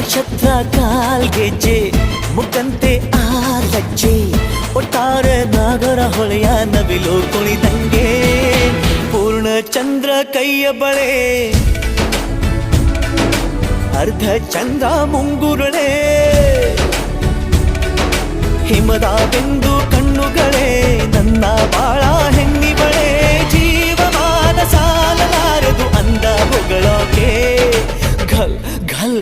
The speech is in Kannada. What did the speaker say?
ನಕ್ಷತ್ರ ಕಾಲ್ಗೆಜ್ಜೆ ಮುಖಂತೆ ಆ ಲಜ್ಜೆ ಒಟ್ಟಾರೆ ನಾಗರ ಹೊಳೆಯ ನವಿಲು ಕುಣಿದಂಗೆ ಪೂರ್ಣ ಚಂದ್ರ ಕೈಯ ಬಳೆ ಅರ್ಧ ಚಂದ್ರ ಮುಂಗುರುಳೆ ಹಿಮದ ಬಿಂದು ಕಣ್ಣುಗಳೇ ನನ್ನ ಬಾಳ ಹೆಣ್ಣಿಬಳೆ ಜೀವಮಾನ ಸಾಲಲಾರದು ಅಂದ ಹೊಗಳೋಕೆ ಘಲ್ ಘಲ್